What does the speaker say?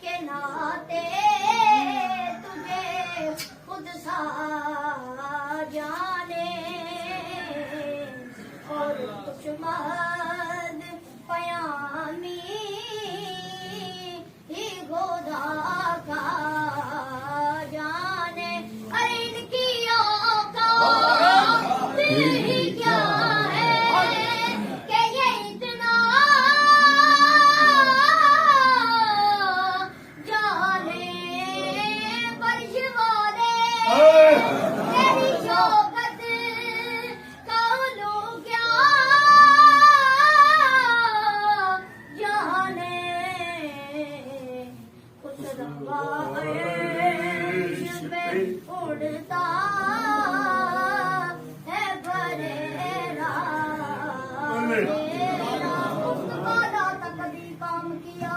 के नाते तुझे खुद सा जाने और कुछ मद पयामी ही गोदा का जाने। अरे इनकी औकात ही क्या है कि ये इतना जाने। फर्श वाले तेरी शौकत का लोग क्या जाने। कुछ रंगा अर्श पे उड़ता है बरेरा। उसका तक कभी काम किया